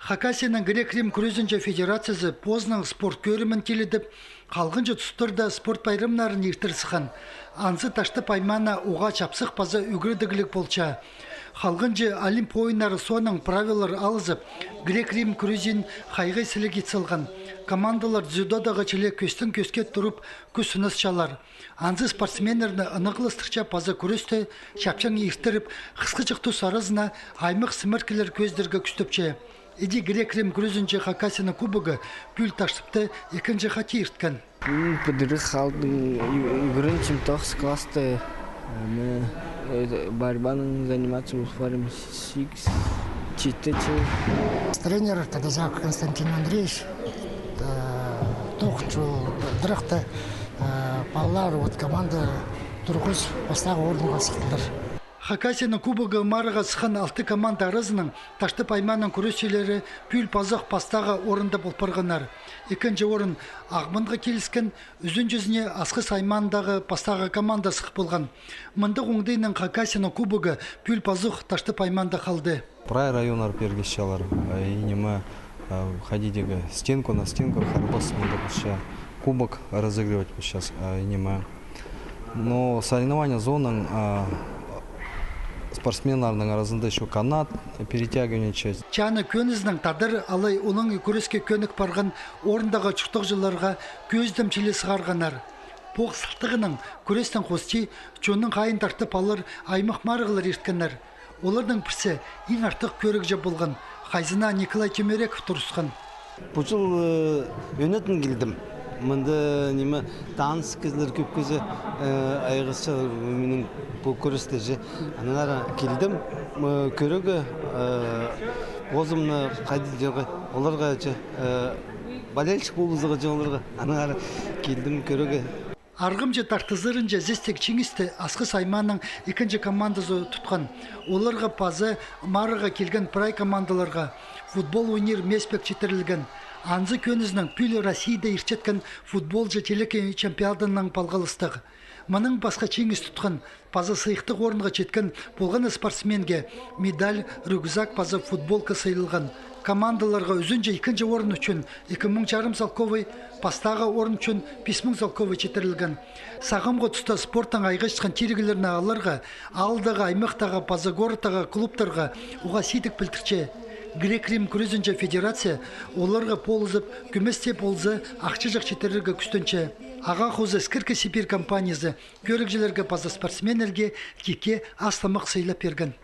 Хакасияның грек-рим күрөзүнчө федерациясы Познан спорт көрімін келедіп, қалғынчы тұстырда спорт байрамнарын ертірсіған. Ансы ташты паймана уға чапсық паза үгірдігілік болча. Қалғынчы олимп ойынары соның правилар алызып, грек-рим күрөзін қайғы сілік етсілған. Командалар дзюдодағы челе көстің көске тұрып күсініз чалар. Ансы спортсменерні ынықлыстықча паза күресті шапчаң ертіріп, қысқычық тұс арызына аймық сіміркілер көздерге күстіпче. Иди грек-рим күрөзүнчө Хакасияны кубогы пүл таштыпты екінші хати ерткен. Подыры халдың игрын чемтоқ класты борьбаның заниматься условием 6-4. Тренер Тадазак Константин Андреевич тоқчу дырықты балалар от команда тұрғыз бастағы орынға сықтылар. Хакасияның кубогы марыға сыған 6 команда арызының ташты пайманың күресшілері пүл пазық пастағы орында болпарғанар. Екінші орын Ағмынға келіскен үзін жүзіне асқы саймандағы пастағы команда сық болған. Мындық оңдайның Хакасияның кубогы пүл пазық ташты пайманда қалды. Прай районар пергещалар, инема ходидегі стенку на стенку харбас мындық кубок разыгрывать сейчас инема. Но соревнования зоның спортсменлардың арасында еще канат перетягивание часть. Чаны көніздің тадыр алай оның күреске көнік барған орындағы чуқтық жыларға көздім челе сығарғанар. Поқ сақтығының күрестің қости чонның қайын тартып алыр аймақ марығылар ерткенер. Олардың пірсе ең артық көрік жеп болған. Қайзына Николай Темереков тұрысқан. Бұл жыл өнетін келдім. Мында неме таныс кезлер көп көзі айғызша менің бұл көрістері. Анаңара келдім, көрігі өзімні қайды жағы, оларға болельшік болызыға жауыларға. Анаңара келдім, көрігі. Арғымжы тартызырынжа зестек чеңісті асқы сайманың екінші командасы тұтқан. Оларға пазы марыға келген прай командаларға футбол ойнер меспек четірілген. Анзы көнізінің пүлі Россияда ерчеткен футболжы телеке чемпионатының палғалыстығы. Мұның басқа чеңіз тұтқан пазы сыйықтық орынға четкен болған спортсменге медаль, рюкзак пазы футболка сайылған. Командаларға үзінже екінші орын үшін 2500 залковый, пастағы орын үшін 5000 залковый четірілген. Сағымғы тұста спорттың айға шыққан терегілеріне аларға, алдағы аймақтағы пазы городтағы клубтарға уға сейдік білтікче. Грек-рим күрөзүнчө федерация оларға полызып, күместе ползы ақчы жақ четерерге күстөнче. Аға қозы скіркі сепер компаниясы көрікжілерге пазы спортсменерге кеке астамық сыйлап берген.